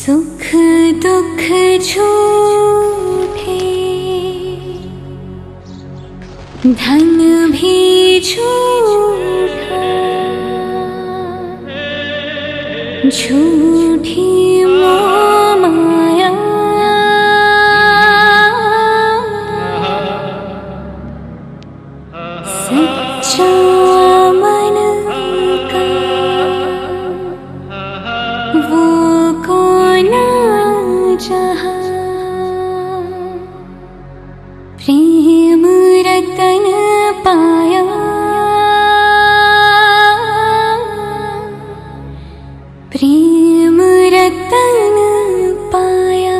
सुख दुख झूठे, धन भी झूठा, झूठी मोह माया, सच्चा मन का वो कौन जहाँ, प्रेम रतन पाया, प्रेम रतन पाया।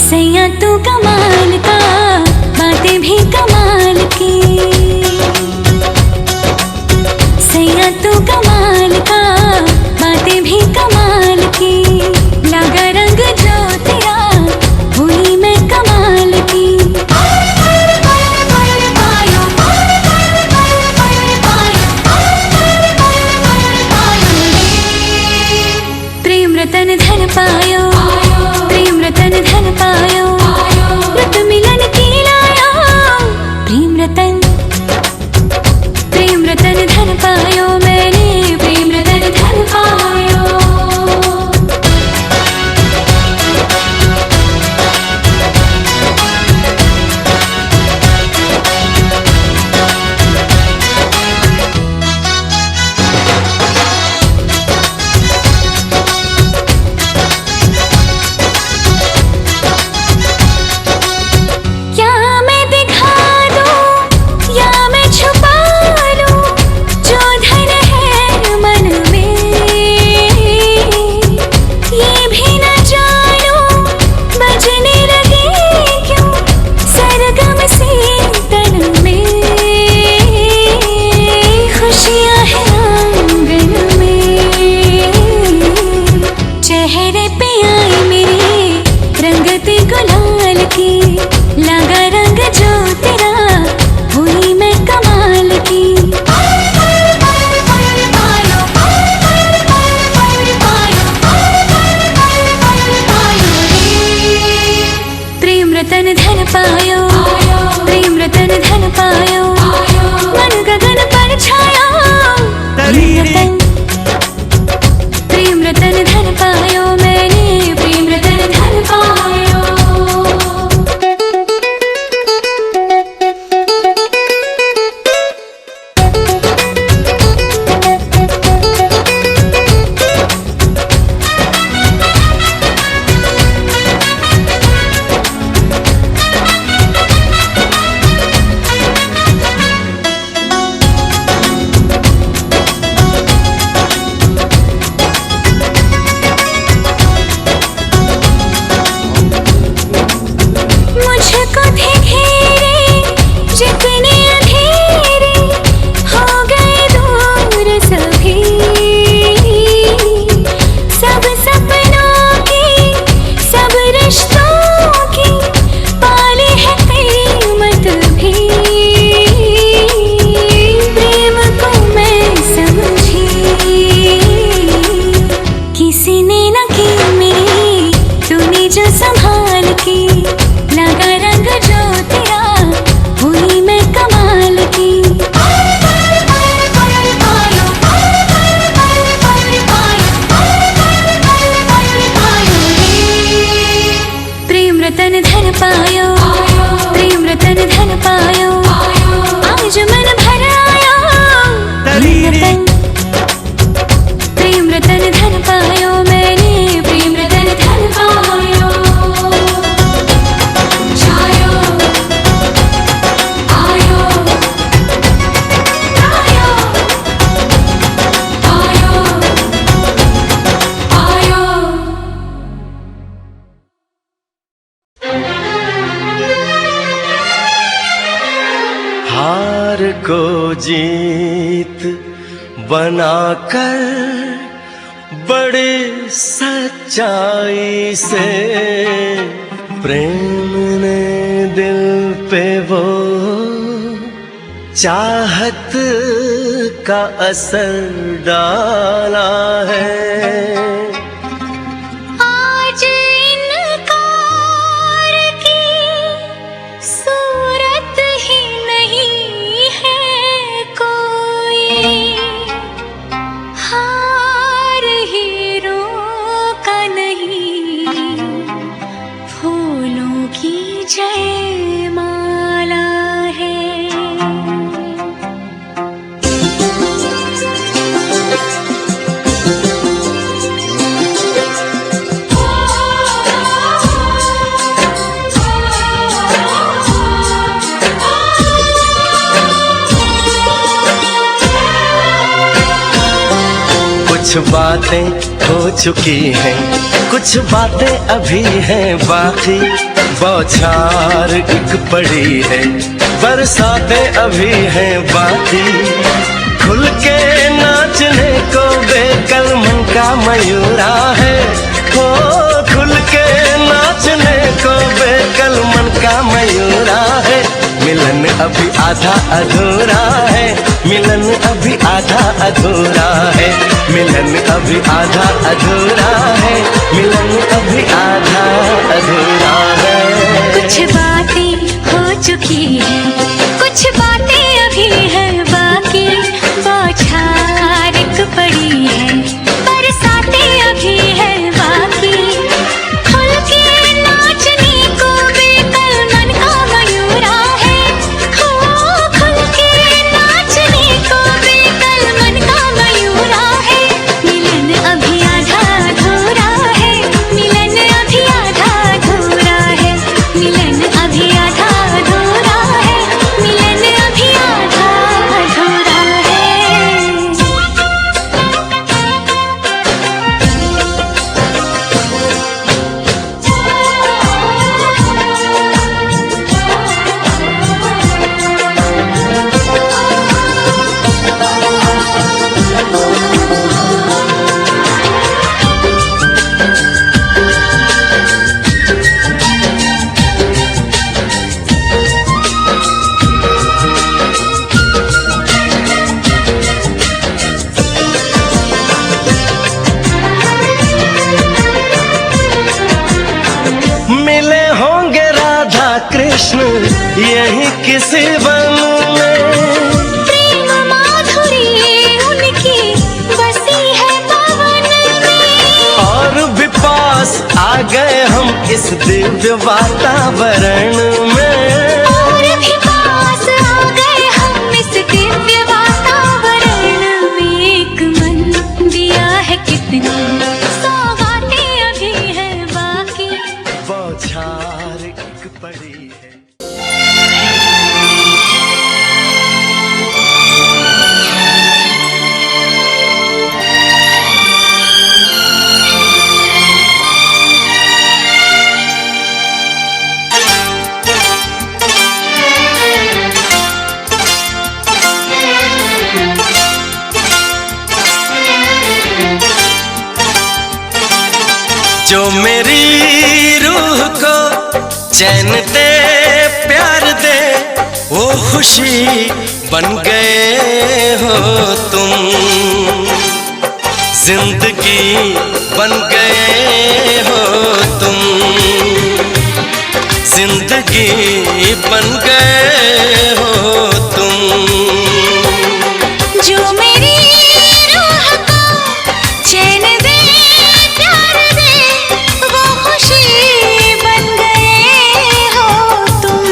सैया तू कमाल का, बातें भी कमाल की, सैया तू कमाल का, बातें भी कमाल की, लगा रंग जो तेरा हुई मैं कमाल की। प्रेम रतन धन पायो, प्रेम रतन धन पायो, व्रत मिलन की लाया, प्रेम रतन धन पायो, मैंने प्रेम रतन धन पायो। चेहरे पे आई मेरे रंगते गुलाल की, लगा रंग जो तेरा हुई मैं कमाल की। प्रेम रतन धन पायो, प्रेम रतन धन पायो, मन गगन पर छाया, प्रेम रतन धन पायो, मैंने प्रेम रतन धन पायो। संभाल की, लगा रंग जो तेरा हुई मैं कमाल की। प्रेम रतन धन पायो, प्रेम रतन धन पायो, आज मन भर आया, प्रेम रतन धन पायो, मैंने प्रेम रतन धन पायो। जीत बनाकर बड़ी सच्चाई से प्रेम ने दिल पे वो चाहत का असर डाला है। कुछ बातें हो चुकी हैं, कुछ बातें अभी हैं बाकी, बौछार एक पड़ी है, बरसातें अभी हैं बाकी। खुल के नाचने को बेकल मन का मयूरा है, हो खुल के नाचने को बेकल मन का मयूरा है। मिलन अभी आधा अधूरा है, मिलन अभी आधा अधूरा है, मिलन अभी आधा अधूरा है, मिलन अभी आधा अधूरा है। कुछ बातें हो चुकी हैं, कुछ बातें अभी हैं बाकी, बौछार एक पड़ी है, बरसातें अभी हैं बाकी। खुल के नाचने को बेकल मन का मयूरा है, हो खुल के नाचने को बेकल मन का मयूरा है। मिलन अभी आधा अधूरा है, मिलन अभी आधा अधूरा है, मिलन अभी आधा अधूरा है, मिलन अभी आधा अधूरा है। मिले होंगे राधा कृष्ण यही किसी वन में, प्रेम माधुरी उनकी बसी है पवन में, और भी पास आ गए हम इस दिव्य वातावरण में, और भी पास आ गए हम इस दिव्य वातावरण में। एक मन दिया है कितना, सौगातें अभी हैं बाकी। बौछार एक पड़ी है। जो मेरी रूह को चैन दे प्यार दे, वो खुशी बन गए हो तुम, जिंदगी बन गए हो तुम, जिंदगी बन गए हो तुम। जो मेरी रूह को चैन दे प्यार दे, वो खुशी बन गए हो तुम,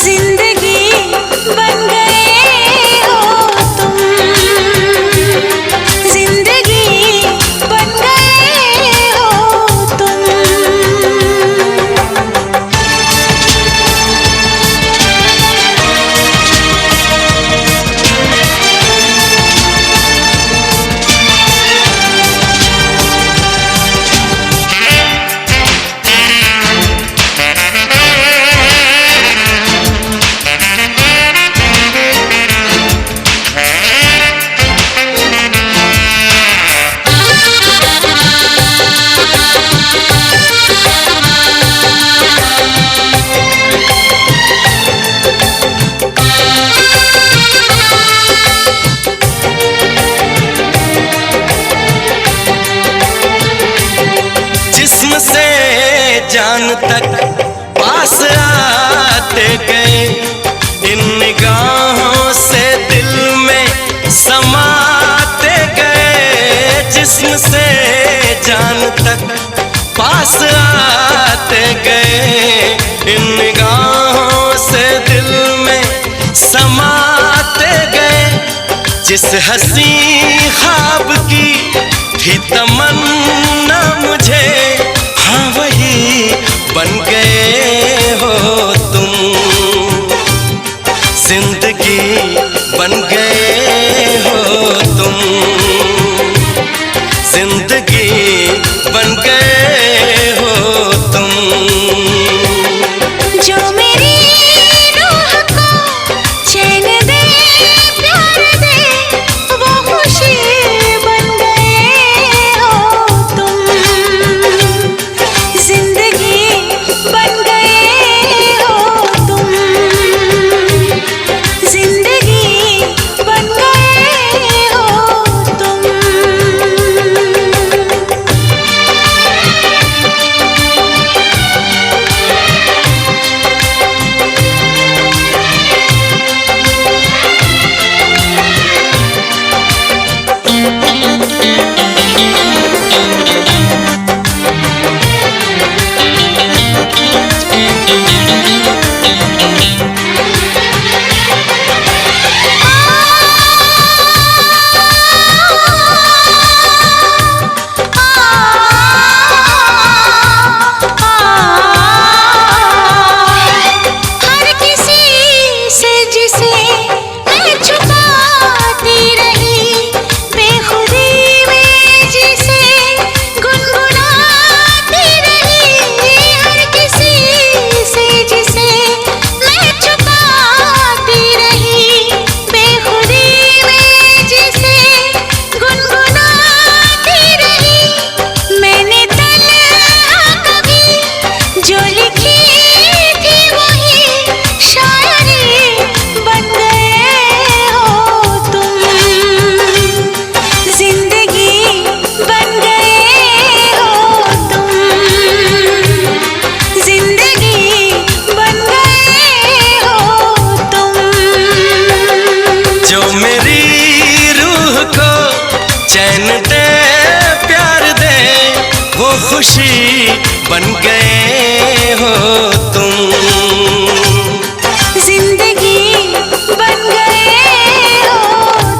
जिंदगी बन गए हो तुम, जिंदगी बन गए हो तुम। तक पास आते गए, इन निगाहों से दिल में समाते गए। जिस्म से जान तक पास आते गए, इन निगाहों से दिल में समाते गए। जिस हंसी ख्वाब की थी तमन्ना मुझे, हाँ वही बन गए हो तुम। जिंदगी बन गए हो तुम, जिंदगी बन गए हो तुम। जो मेरी रूह को चैन दे, प्यार दे, वो खुशी बन गए हो तुम। जिंदगी बन गए हो तुम, जिंदगी बन गए हो तुम। हर किसी से जिसे मैं छुपाती रही, बेखुदी में जिसे गुनगुनाती रही। हर किसी से जिसे मैं छुपाती रही, बेखुदी में जिसे गुनगुनाती रही। मैंने तन्हा कभी जो लिखी थी वही शायरी बन गए हो तुम। जिंदगी बन गए हो तुम, जिंदगी बन गए हो तुम। जो मेरी रूह को चैन दे, प्यार दे, वो खुशी बन गए हो तुम। जिंदगी बन गए हो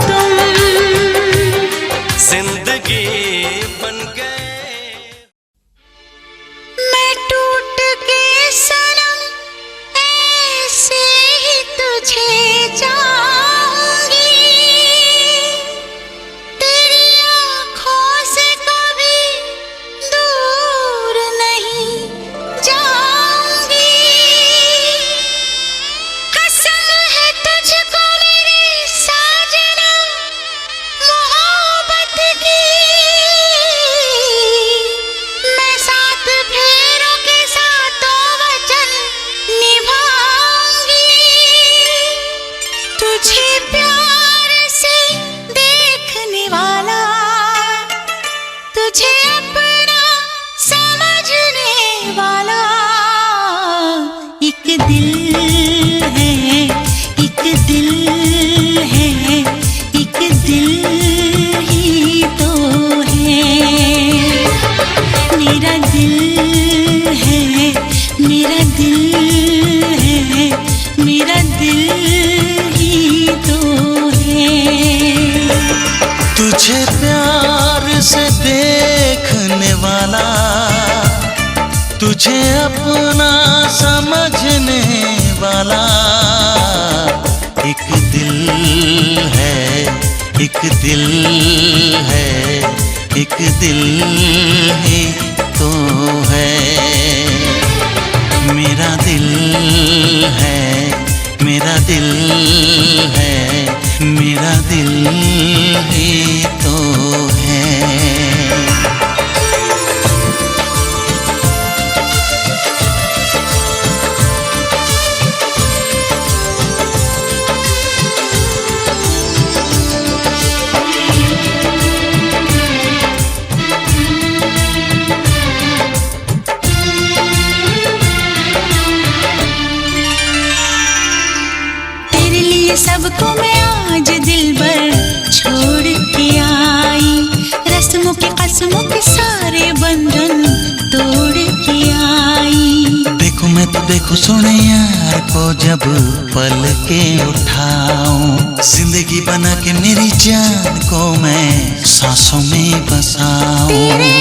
तुम। जिंदगी बन गए। मैं टूट के सनम ऐसे ही तुझे चाहूंगी, तेरी आँखों से कभी दूर नहीं जाऊंगी। कसम है तुझको मेरी साजना, मोहब्बत की। मैं सात फेरों के सातों वचन निभाऊंगी। तुझे प्यार से देखने वाला, तुझे अपना समझने वाला एक दिल है, एक दिल है, एक दिल ही तो है। मेरा दिल है, मेरा दिल है, मेरा दिल ही तो है। तुझे प्यार से देखने वाला, तुझे अपना समझने वाला एक दिल है, एक दिल है, एक दिल ही तो है। मेरा दिल है, मेरा दिल है, मेरा दिल ही तो है। मैं तो देखो सोने यार को जब पल के उठाऊं, जिंदगी बना के मेरी जान को मैं सांसों में बसाऊं। तेरे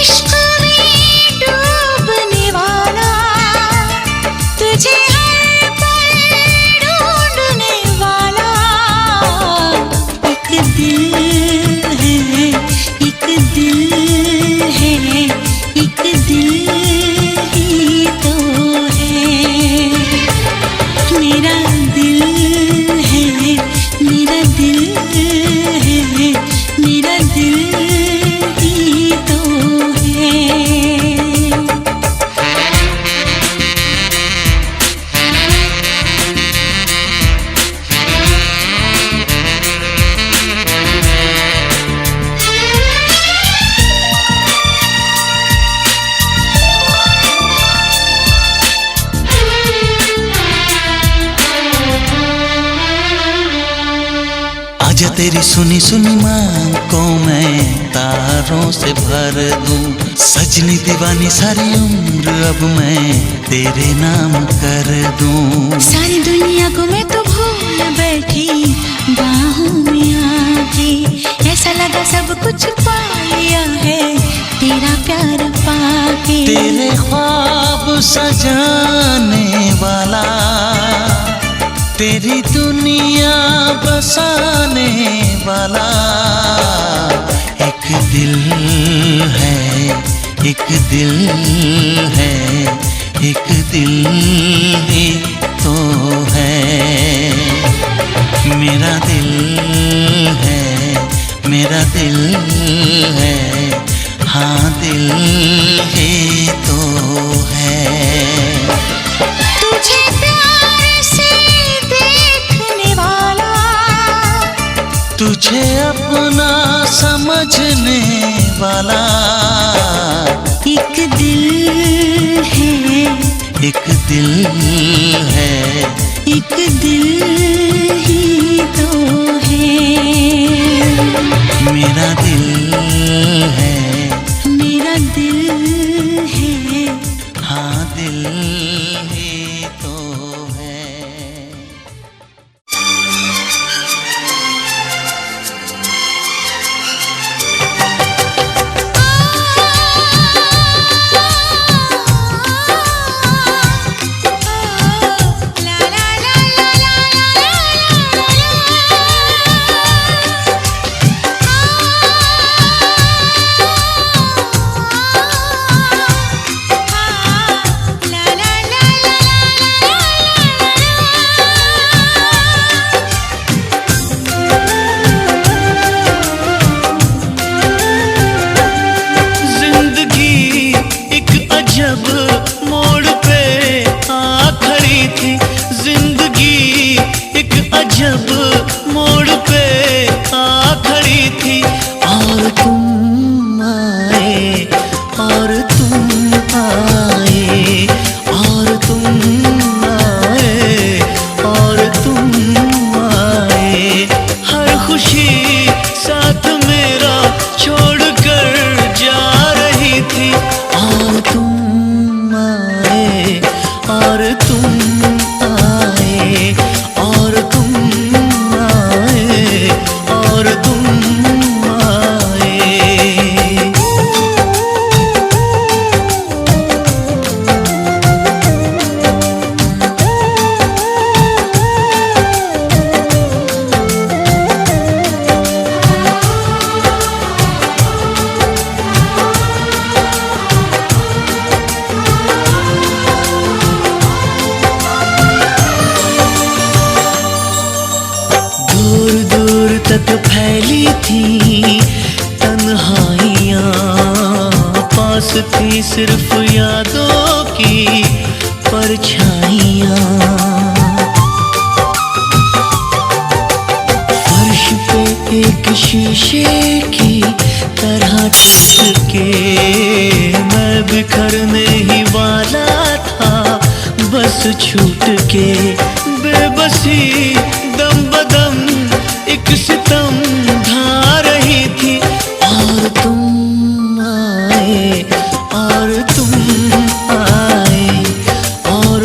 इश्क में डूबने वाला, तुझे हर पल ढूंढने वाला, एक दिल है, एक दिल है, एक दिल ही तो है। मेरा दिल है, मेरा दिल है, मेरा दिल ही तो है। आजा तेरी सुनी सुनी मांग को मैं तारों से भर दूं, सजनी दीवानी सारी उम्र अब मैं तेरे नाम कर दूं। सारी दुनिया को मैं तो भूल बैठी बाहों में आके, ऐसा लगा सब कुछ पा लिया है तेरा प्यार पाके। तेरे ख्वाब सजाने वाला, तेरी दुनिया बसाने वाला, एक दिल है, एक दिल है, एक दिल ही तो है। मेरा दिल है, मेरा दिल है, हाँ दिल ही तो है। तुझे प्यार से देखने वाला, तुझे अपना समझने वाला, एक दिल है, एक दिल है, एक दिल ही तो है। मेरा दिल है, मेरा दिल है, हाँ दिल ही तो है। ला ला ला ला ला जिंदगी एक अजब मोड़ पे आ खड़ी थी, जिंदगी एक अजब मोड़ पे आ खड़ी थी। और तुम आए, और तुम आए, और तुम आए, और तुम आए। हर खुशी साथ मेरा छोड़ कर जा रही थी। और तुम आए, और तुम आए, और तुम आए, और तुम आए। दूर दूर तक फैली थी तन्हाइयाँ, पास थी सिर्फ यादों की परछाइयाँ। फर्श पे एक शीशे की तरह टूट के मैं बिखरने ही वाला था, बस छूट के। बेबसी दम बदम एक सितम ढा रही थी। और तुम आए, और तुम आए, और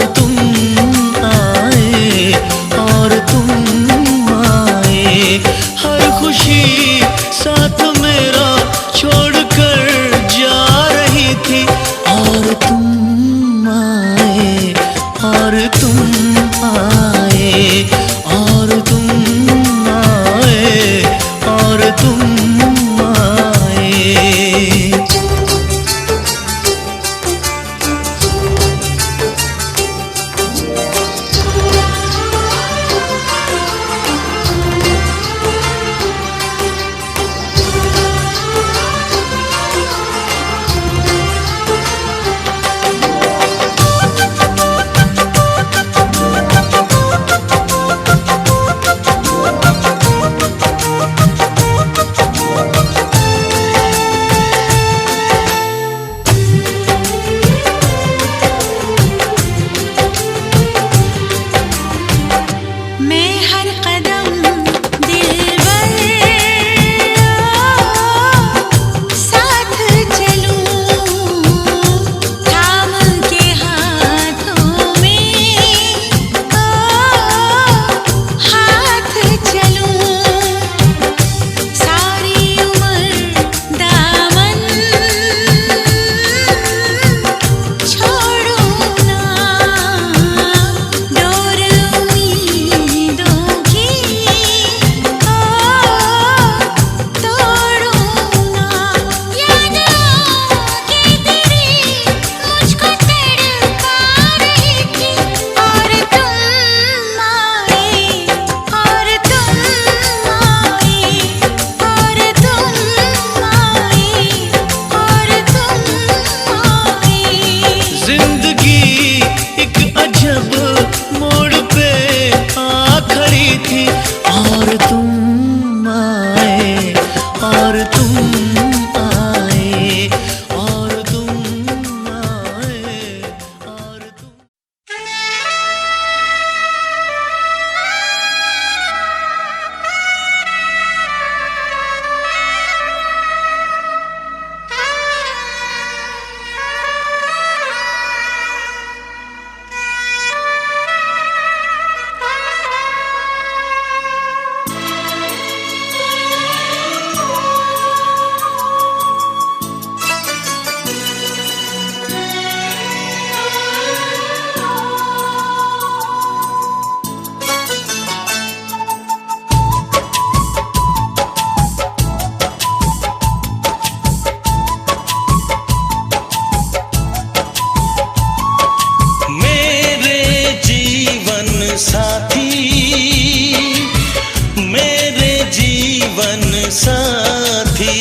साथी।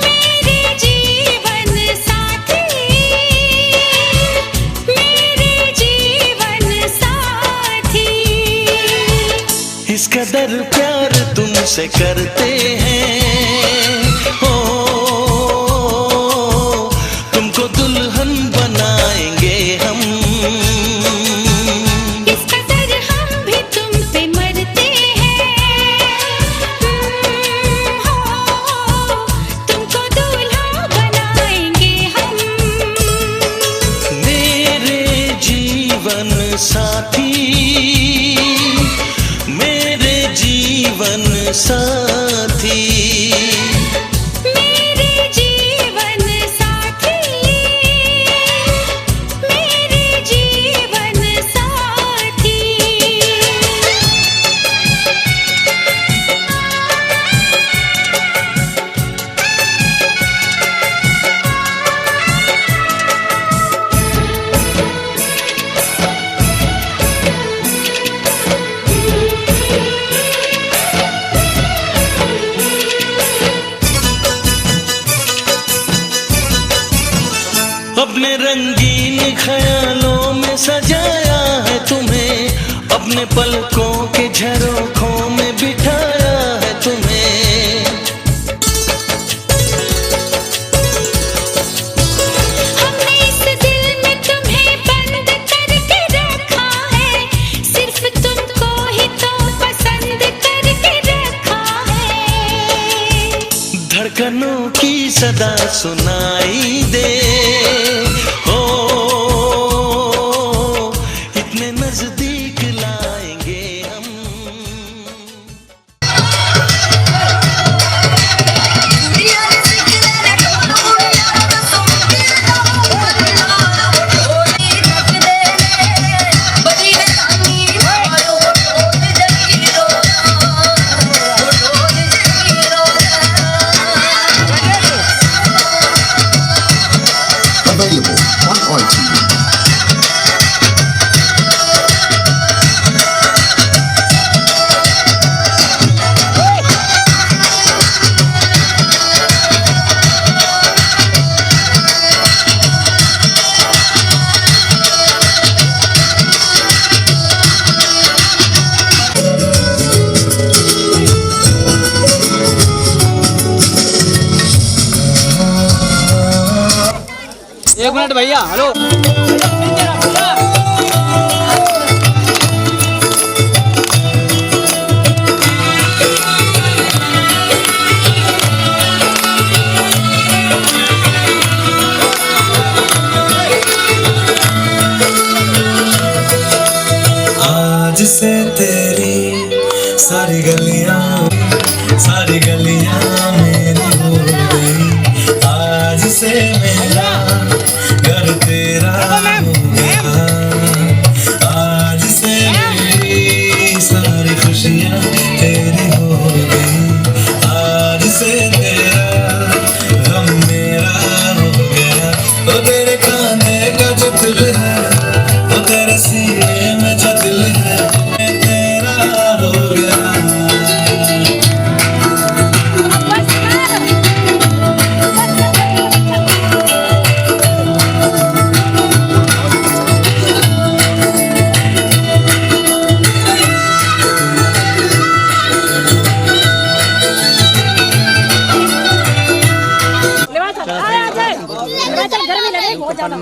मेरे जीवन साथी, मेरे जीवन साथी। इस कदर प्यार तुमसे करते हैं, हो तुमको दुल्हन बनाएंगे हम। इस कदर हम भी तुम पे मरते हैं, हो तुमको दूल्हा बनाएंगे हम। मेरे जीवन साथी, मेरे जीवन साथी। मेरे जीवन साथी, मेरे जीवन साथी। अपने रंगीन ख्यालों में सजाया है तुम्हें, अपने पलकों के झरोखों में बिठाया है तुम्हें। हमने इस दिल में तुम्हें बंद करके रखा है, सिर्फ तुमको ही तो पसंद करके रखा है। धड़कनों की सदा सुनाई दे, हो इतने नजदीक लाएंगे हम। Available on iTunes. एक मिनट भैया, हेलो। आज से तेरी सारी गलियां मेरी हो गई। आज से मेरा घर तेरा हो गया। आज से मेरी सारी खुशियां तेरी हो गई। आज से तेरा गम मेरा हो गया। ओ तेरे कांधे का जो दिल है, ओ तेरे सीने में जो दिल है, तेरा हो गया। गर्मी लगे बहुत ज्यादा।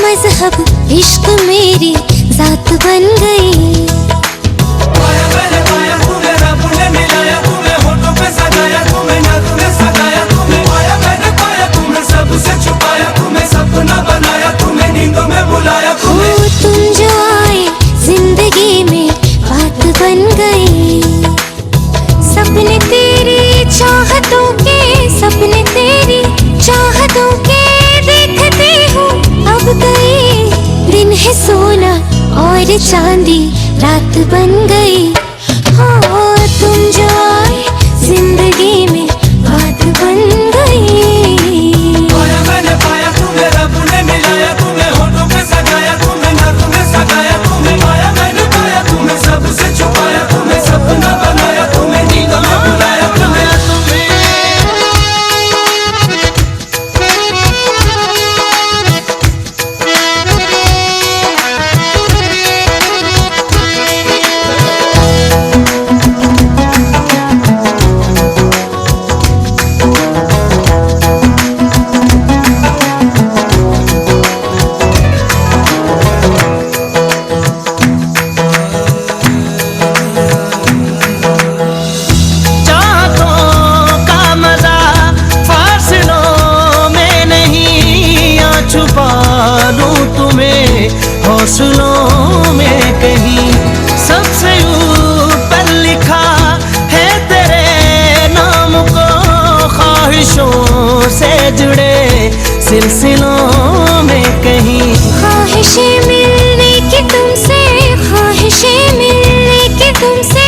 मजहब इश्क मेरी जात बन गई। पाया मैंने पाया तुम्हें, रब ने मिलाया तुम्हें, होठों पे सजाया तुम्हें, नाक में सजाया तुम्हें। पाया मैंने पाया तुम्हें, सबसे छुपाया तुम्हें, सपना बनाया तुम्हें, नींदों में बुलाया तुम्हें। ओ तुम जो आए जिंदगी में बात बन गई। सपने और चांदी रात बन गई। हो तुम जो आए जिंदगी में बात बन गई। पाया मैंने पाया तुम्हें, रब ने मिलाया तुम्हें, होठों पे सजाया तुम्हें, नर्क में सगाया तुम्हें। पाया मैंने पाया तुम्हें, सबसे छुपाया तुम्हें, सपना बनाया तुम्हें, नींदों में बुलाया तुम्हें। हौसलों में कहीं सबसे ऊपर लिखा है तेरे नाम को, ख्वाहिशों से जुड़े सिलसिलों में कहीं। ख्वाहिशें मिलने की तुमसे, ख्वाहिशें मिलने की तुमसे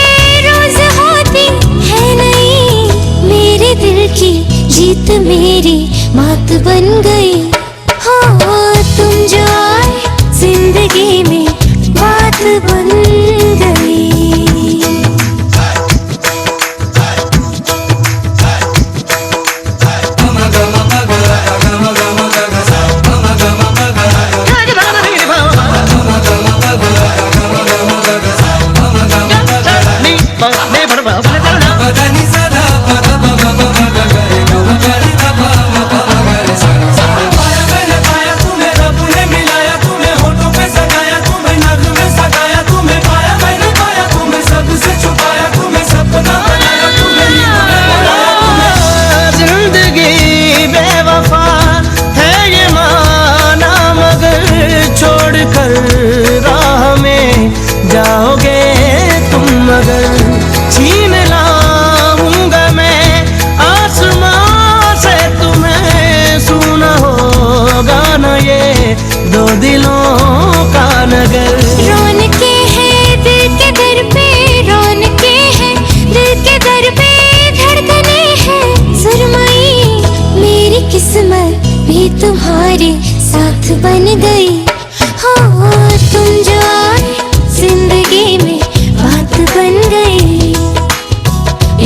रोज होती है नहीं। मेरे दिल की जीत मेरी मात बन गई। हो तुम जो आए जिंदगी में बात बन गई। जाओगे तुम मगर छीन लाऊंगा मैं आसमां से तुम्हें। सुना होगा ना ये दो दिलों का नगर। रौनके हैं दिल के दर पे, रौनके हैं दिल के दर पे, धड़कने हैं सुरमई। मेरी किस्मत भी तुम्हारे साथ बन गई। हो तुम जो आए जिंदगी में बात बन गई।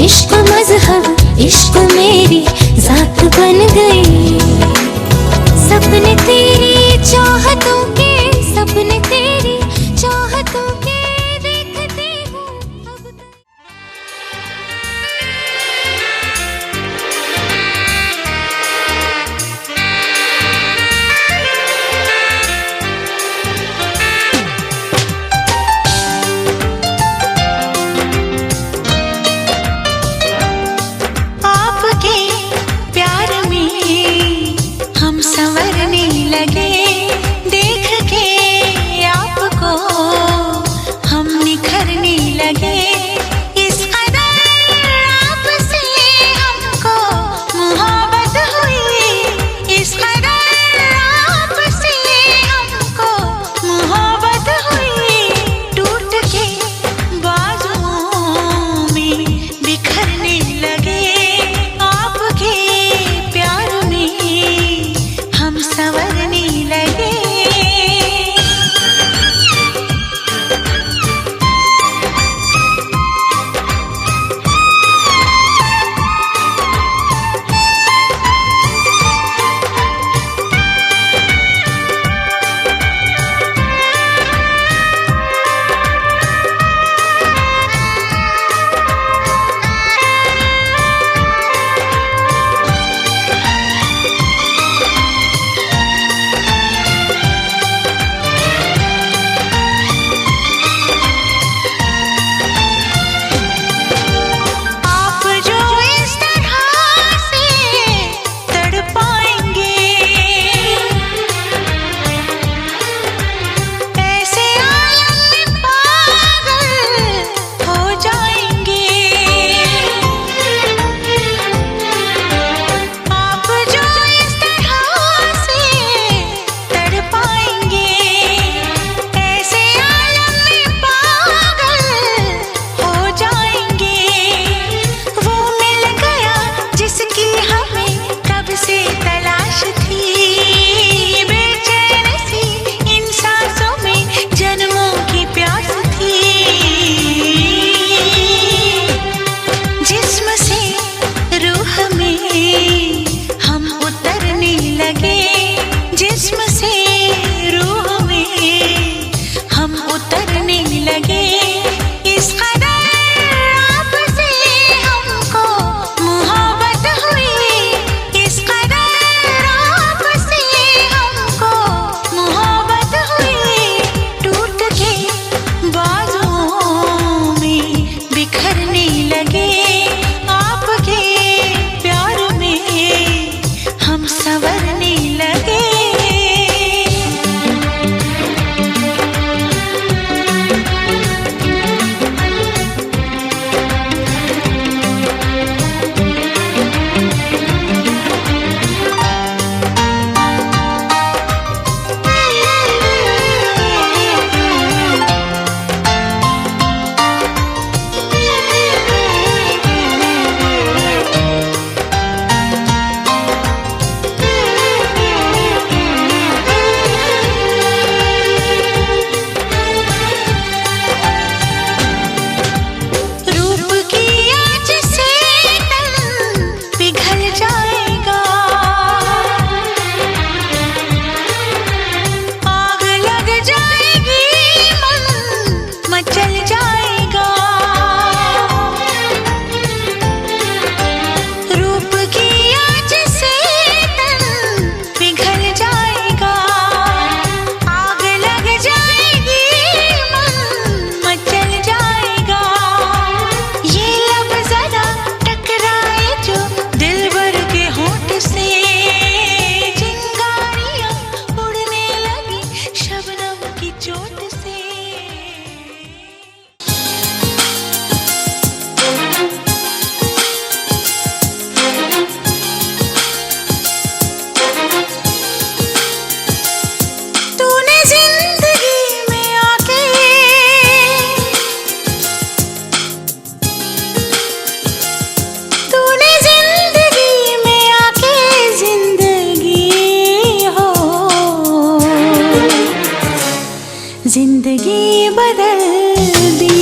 इश्क मजहब, इश्क मेरी जात बन गई। सपने तेरी चाहतों के, सपने तेरी चाहतों के देखते हूँ अब तक। संवरने जिस्म से रूह में हम उतरने लगे, इस कदर आपसे हमको मोहब्बत हुई, इस कदर आपसे हमको मोहब्बत हुई। टूट के बाजुओं में बिखरने लगे, आपके प्यार में हम संवरने लगे। रूप की आँच से तन पिघल जाएगा, आग लग जाएगी, मन मचल जाएगा। रूप की आँच से तन पिघल जाएगा, आग लग जाएगी, मन मचल जाएगा। ये लब जरा टकराए जो दिलबर के होंठ से, चिंगारियां उड़ने लगी शबनम की चोट से। तूने जिंदगी में आके, तूने जिंदगी में आके जिंदगी हो, जिंदगी बदल दी।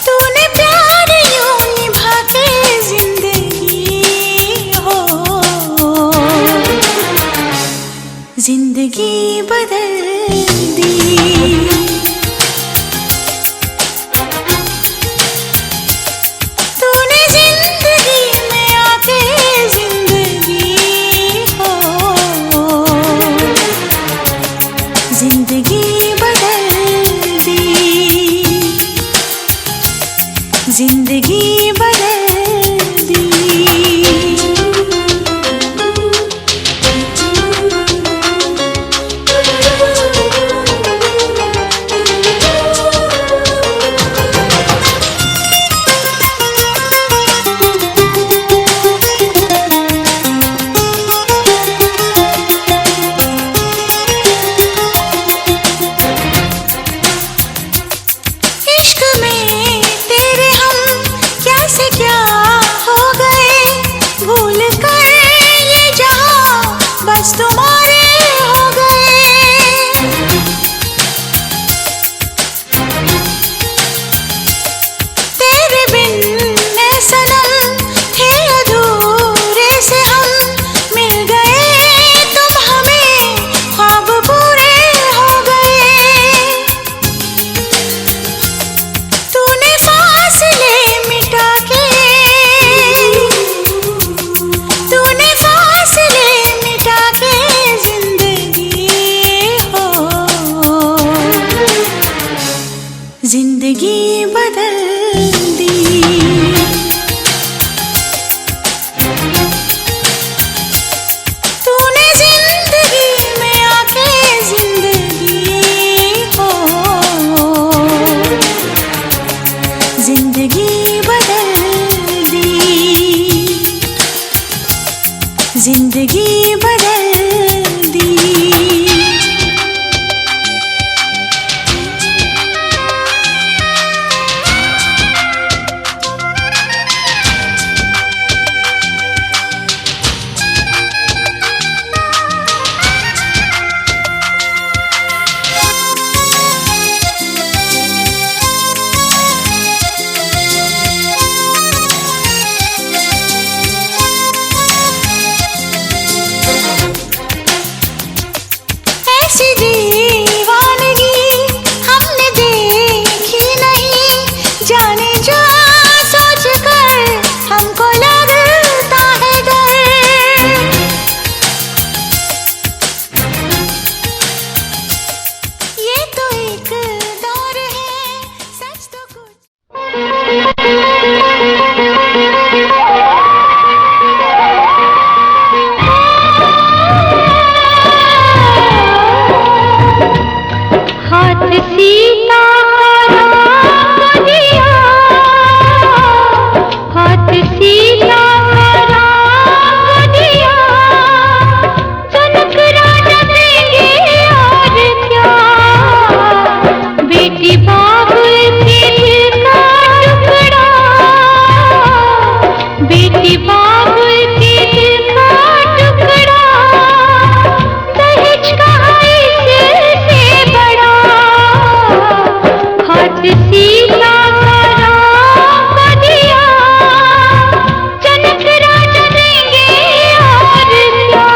तूने प्यार यूं निभा के जिंदगी हो, जिंदगी बदल दी। तूने जिंदगी में आके जिंदगी हो, जिंदगी बदल दी, जिंदगी बदल दी। इश्क में तेरे हम कैसे क्या हो गए, भूल कर ये जहां बस तुम्हारे हो गए। तेरे बिन ऐ सनम थे अधूरे से हम, मिल गए तुम हमें ख्वाब पूरे हो गए। तूने फासले मिटा के, तूने फासले मिटा के जिंदगी हो, जिंदगी बदल दी। तूने जिंदगी में आके जिंदगी हो, जिंदगी बदल दी, जिंदगी बदल दी। सीता का राम दिया, जनक राजा देंगे और क्या। बेटी बाबुल के दिल का टुकड़ा, बेटी बाबुल के दिल का टुकड़ा, दहेज कहाँ इससे बड़ा। हाथ सीता का राम को दिया, जनक राजा देंगे और क्या।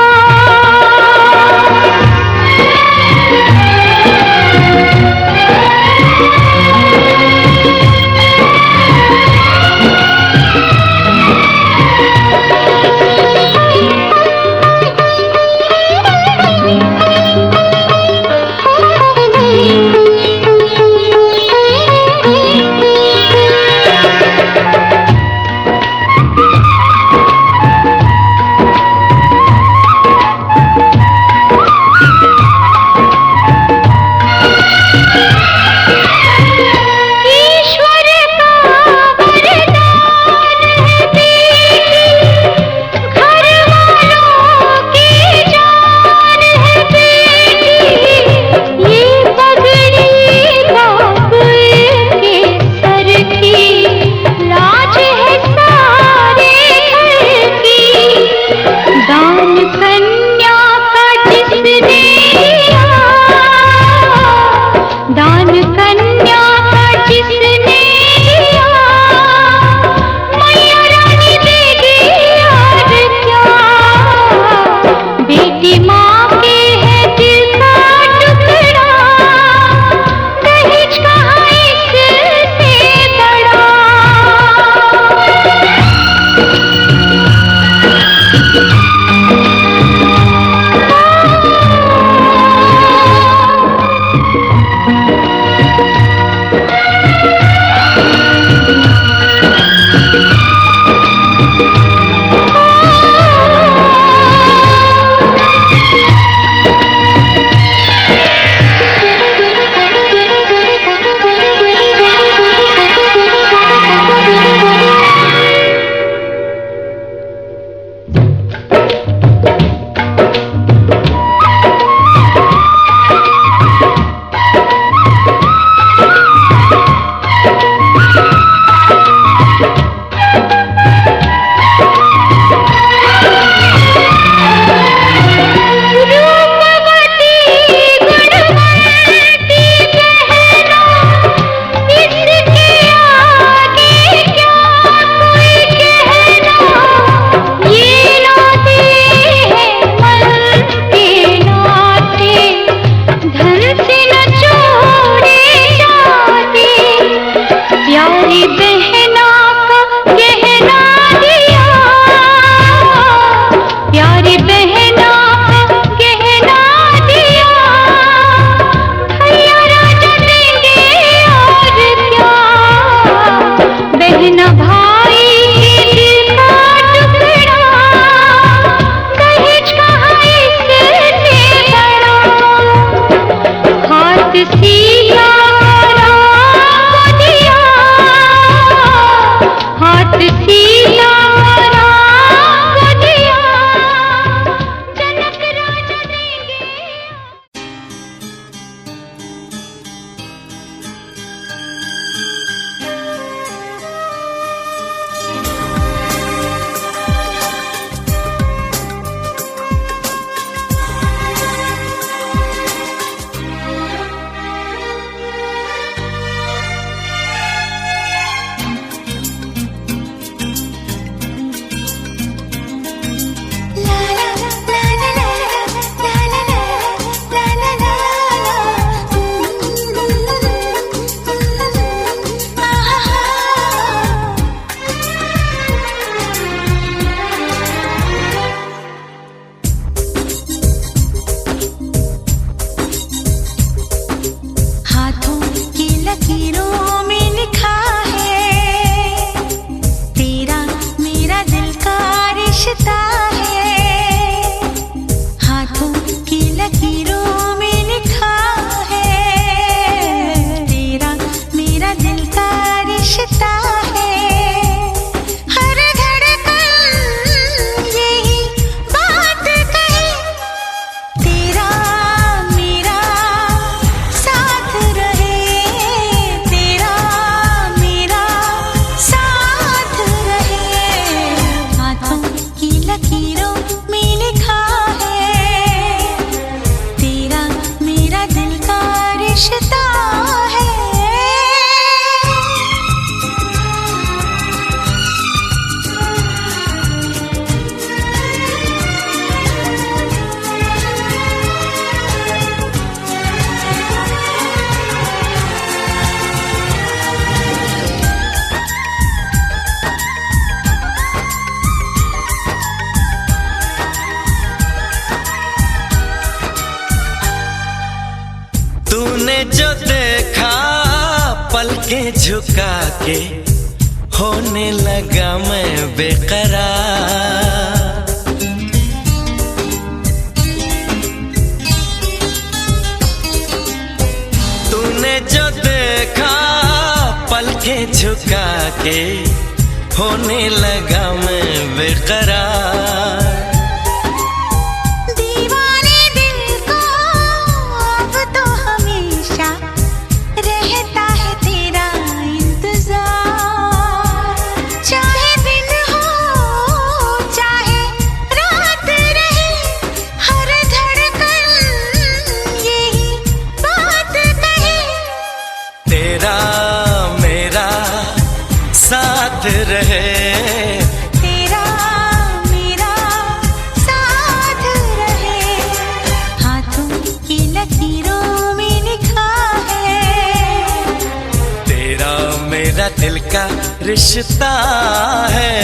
जो देखा पलकें झुका के होने लगा मैं बेकरार। तूने जो देखा पलकें झुका के होने लगा मैं बेकरार। दीवाने दिल को अब तो हमेशा रहता है तेरा इंतजार। चाहे दिन हो चाहे रात रहे, हर धड़कन यही बात कहे। तेरा मेरा साथ रहे, तेरा मेरा साथ रहे, हाथों की लकीरों में लिखा है। तेरा मेरा दिल का रिश्ता है।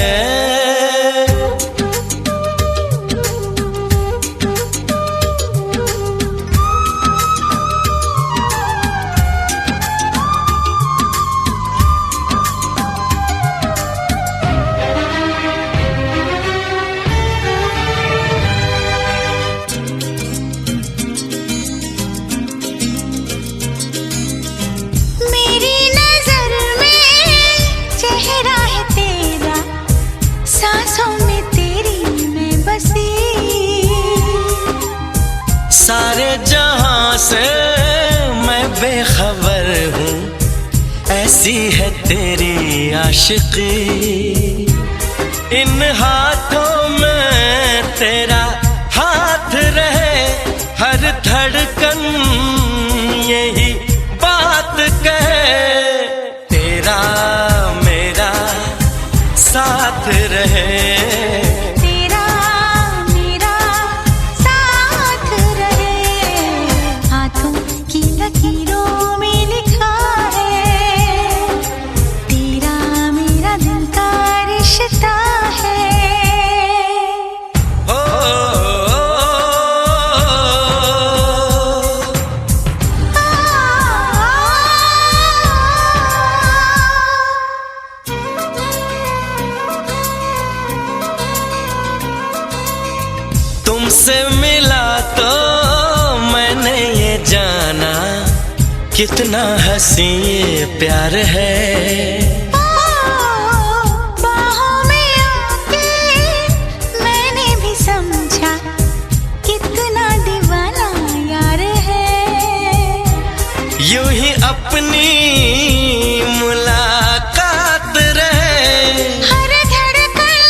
मेरी नजर में चेहरा है तेरा, सांसों में तेरी मैं बसी। सारे जहां से मैं बेखबर हूँ, ऐसी है तेरी आशिकी। इन हाथों में तेरा हाथ रहे, हर धड़कन यही बात कहे। तेरा मेरा साथ रहे, तेरा मेरा साथ रहे, हाथों की लकीरों में लिखा है। तेरा मेरा दिल का रिश्ता है। ओ, तुमसे मिला तो मैंने ये जाना, कितना हंसी ये प्यार है। बाहों में आके मैंने भी समझा, कितना दीवाना यार है। यूं ही अपनी मुलाकात रहे, हर धड़कन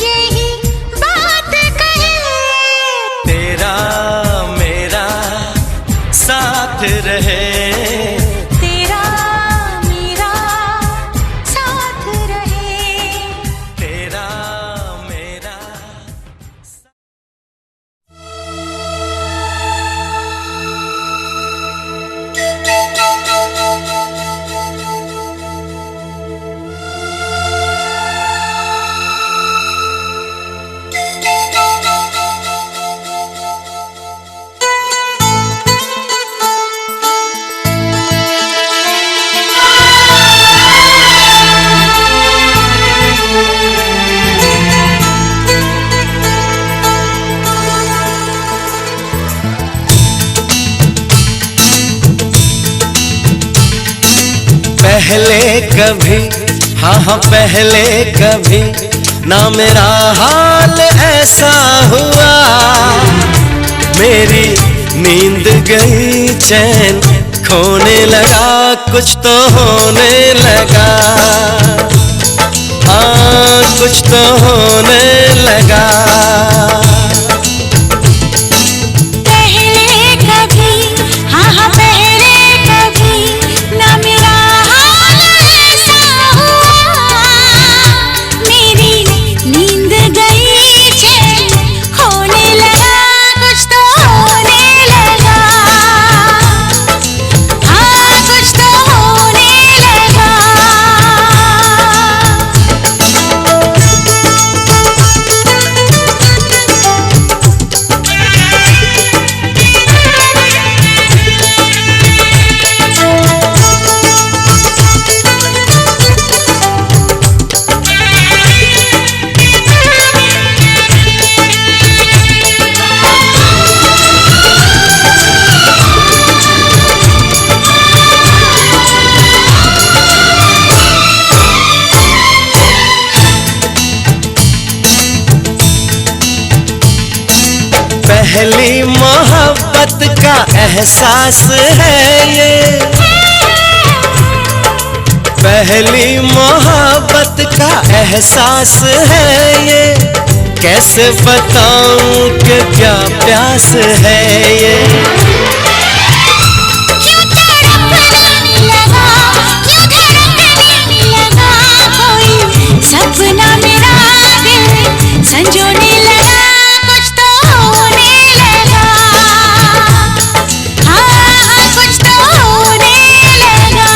यही बात कहे। तेरा मेरा साथ रहे, तेरा मेरा साथ रहे। तेरा मेरा। पहले कभी, हाँ पहले कभी ना मेरा हाल ऐसा हुआ। मेरी नींद गई, चैन खोने लगा, कुछ तो होने लगा। हाँ कुछ तो होने लगा। पहले कभी, हाँ पहले कभी ना मेरा हाल ऐसा हुआ। मेरी नींद गई, चैन खोने लगा, कुछ तो होने लगा। हाँ कुछ तो होने लगा। पहली मोहब्बत का एहसास है ये, पहली मोहब्बत का एहसास है ये। कैसे बताऊं कि क्या प्यास है ये। क्यों तड़पने लगा, क्यों धड़कने लगा, कोई सपना मेरा दिल संजोने लगा, कुछ तो होने लगा, हाँ कुछ तो होने लगा।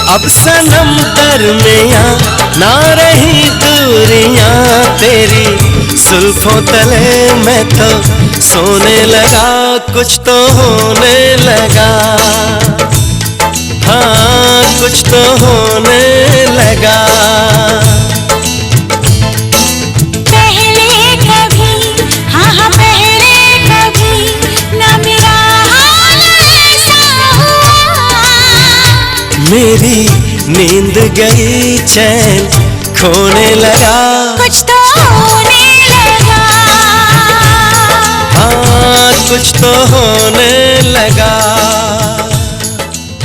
अब सनम दरमियां ना रही दूरियां तेरी, जुल्फों तले मैं तो सोने लगा, कुछ तो होने लगा, हाँ कुछ तो होने लगा। पहले कभी, हाँ हाँ पहले कभी ना मेरा हाल ऐसा हुआ। मेरी नींद गई चैन खोने लगा, कुछ तो होने लगा, हाँ कुछ तो होने लगा।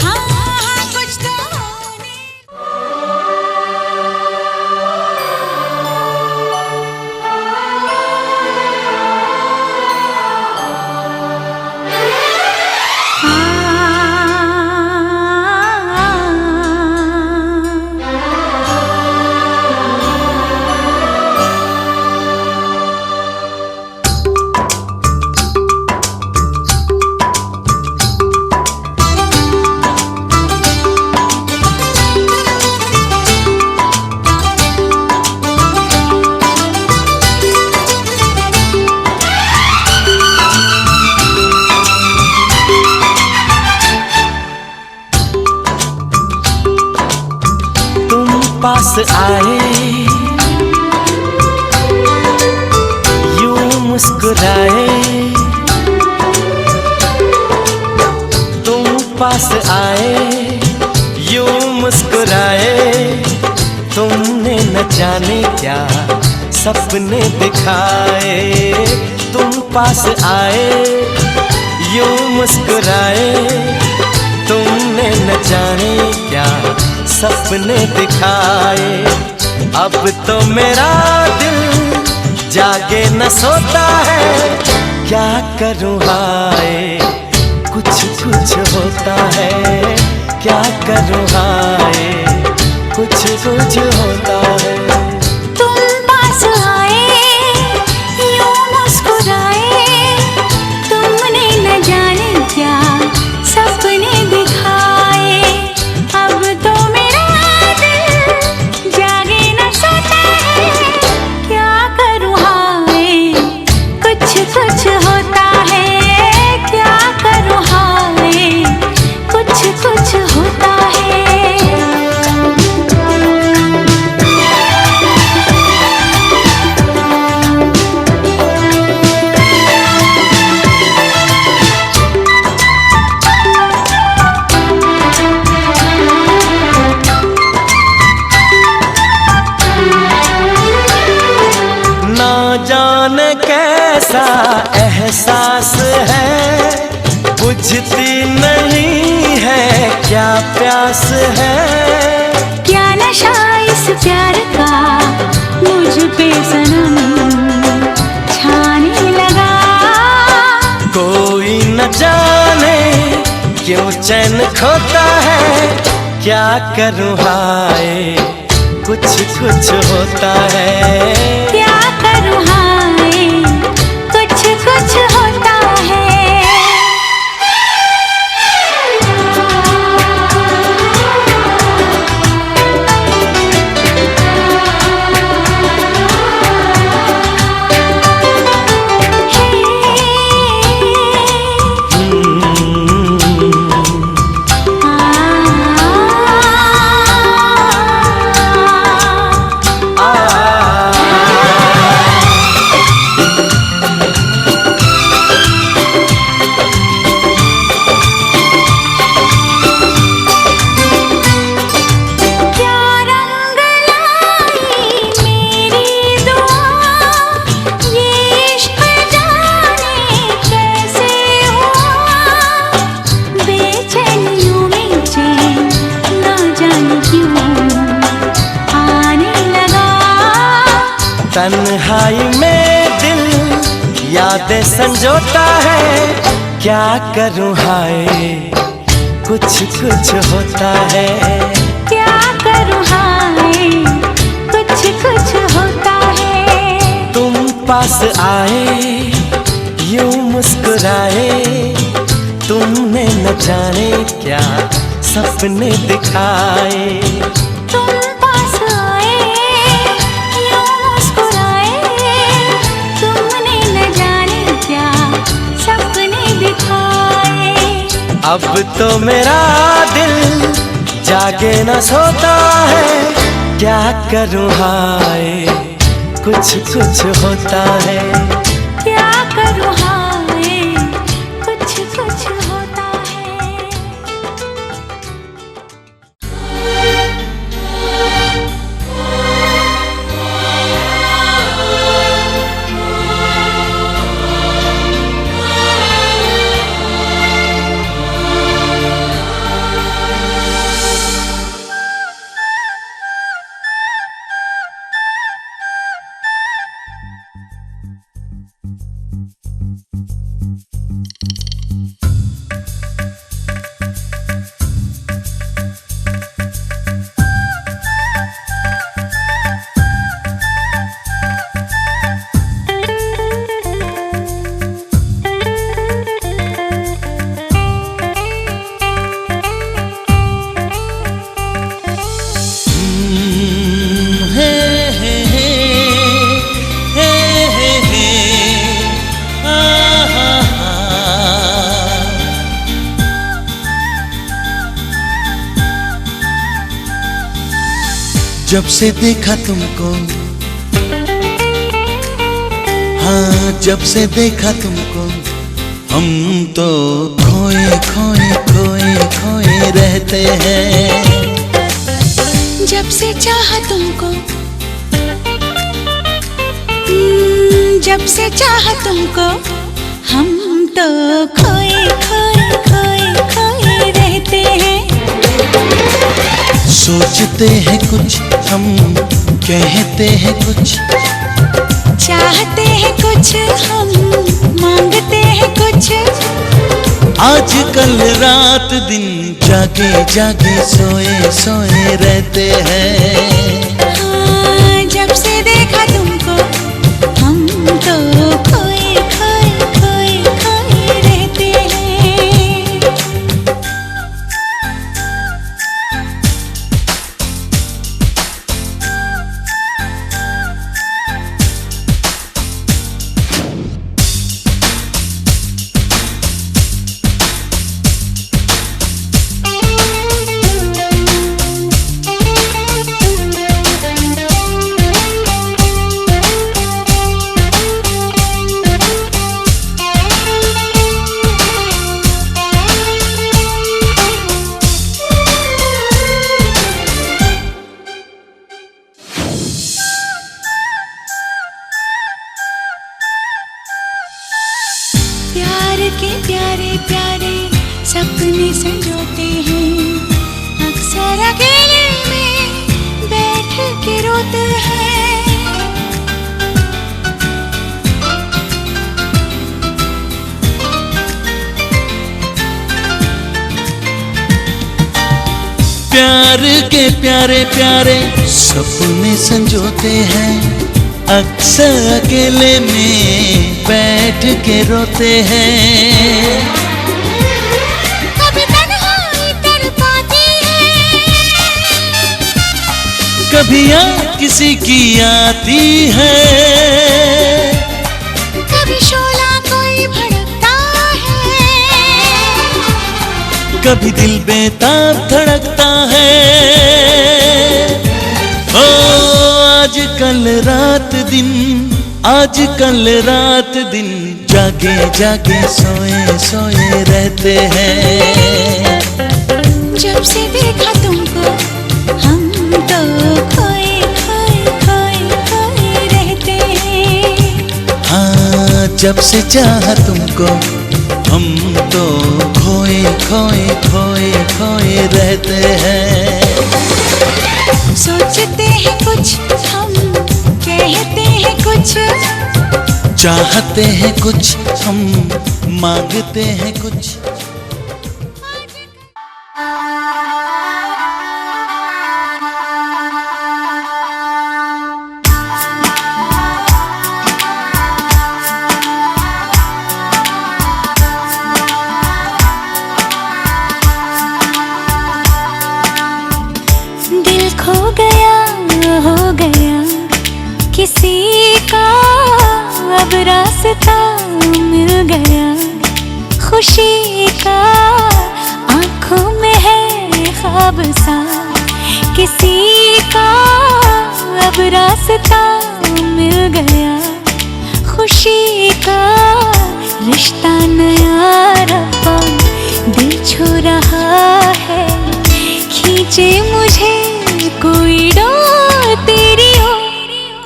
हाँ हाँ कुछ तो होने। पास आए यूं मुस्कुराए, तुम पास आए यूं मुस्कुराए, तुमने न जाने क्या सपने दिखाए। तुम पास आए यूं मुस्कुराए, तुमने न जाने क्या सपने दिखाए। अब तो मेरा दिल जागे न सोता है, क्या करूँ हाय कुछ कुछ होता है, क्या करूँ हाय कुछ कुछ होता है। तुम पास आए यूं मुस्कुराए, तुमने न जाने क्या सपने दिखाए। अब तो मेरा दिल जागे न सोता है, क्या करूँ हाय कुछ कुछ होता है, क्या करूँ हाय कुछ कुछ होता है। जाने कैसा एहसास है, बुझती नहीं है क्या प्यास है। क्या नशा इस प्यार का मुझ पे सनम छाने लगा। कोई न जाने क्यों चैन खोता है, क्या करूँ हाय कुछ कुछ होता है। क्या करूँ हाय, कुछ कुछ होता है। तन्हाई में दिल यादें संजोता है। क्या करूँ हाय, कुछ कुछ होता है। क्या करूँ हाय, कुछ कुछ होता है। तुम पास आए यूं मुस्कुराए, तुमने न जाने क्या सपने दिखाए। तुम पास आए यूं मुस्कुराए, तुमने न जाने क्या सपने दिखाए। अब तो मेरा दिल जागे न सोता है। क्या करूँ हाय, कुछ कुछ होता है। क्या करूँ हाय, कुछ कुछ होता है। जब से देखा तुमको, हाँ जब से देखा तुमको, हम तो खोए खोए खोए खोए रहते हैं। जब से चाहा तुमको, जब से चाहा तुमको, हम तो खोए खोए खोए खोए रहते हैं। सोचते हैं कुछ हम, कहते हैं कुछ, चाहते हैं कुछ हम, मांगते हैं कुछ। आजकल रात दिन जागे जागे सोए सोए रहते हैं। हाँ, जब से देखा तुमको, हम तो खोए खोए खोए खोए रहते हैं। प्यार के प्यारे प्यारे सपने संजोते हैं, अक्सर अकेले में बैठ के रोते हैं। कभी तन्हाई तड़पाती है, कभी याद किसी की आती है, कभी शोला कोई भड़कता है, कभी दिल बेताब धड़कता है। ओ आज कल रात दिन, आज कल रात दिन, जागे जागे सोए सोए रहते हैं। जब से देखा तुमको हम तो खोए खोए खोए खोए रहते हैं। हाँ जब से चाहा तुमको हम तो खोए खोए खोए खोए रहते हैं। सोचते हैं कुछ हम, कहते हैं कुछ, चाहते हैं कुछ हम, मांगते हैं कुछ। दिल खो गया हो गया किसी का, अब रास्ता मिल गया खुशी का। आँखों में है ख्वाब सा किसी का, अब रास्ता मिल गया खुशी का। रिश्ता नया रब्बा दिल छू रहा है, खींचे मुझे कोई डोर तेरी ओर,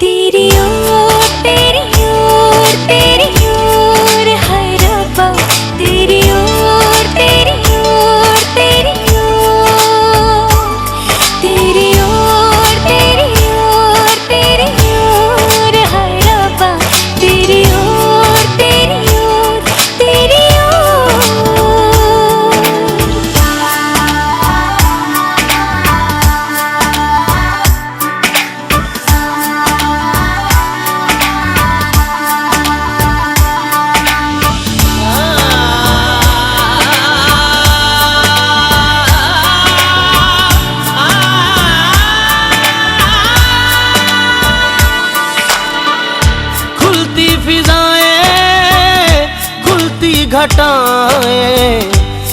तेरी ओर, तेरी ओर, तेरी ओर है रब्बा, तेरी ओर, तेरी ओर, तेरी ओर, तेरी ओर, तेरी ओर, तेरी ओर है रब्बा, तेरी ओर, तेरी ओर, तेरी ओर। खुलती फिजाएं, खुलती घटाएं,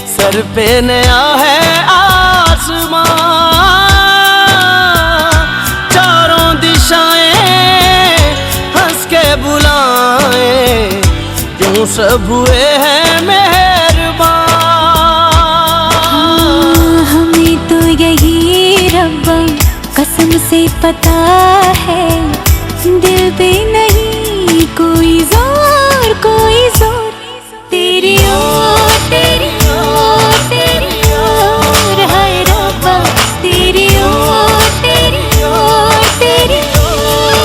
सर पे नया है आसमां। चारों दिशाएं हंस के बुलाएं, यूं सब हुए हैं मेहरबान। हमें तो यही रब्बा कसम से पता है, दिल पे नहीं कोई जोर, कोई जोर। तेरी ओर, तेरी ओर, तेरी ओर है रब्बा, तेरी ओर, तेरी ओर, तेरी ओर,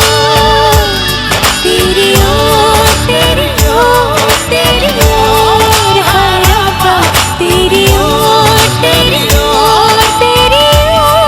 तेरी ओर, तेरी ओर, तेरी ओर है रब्बा, तेरी ओर, तेरी ओर, तेरी ओर।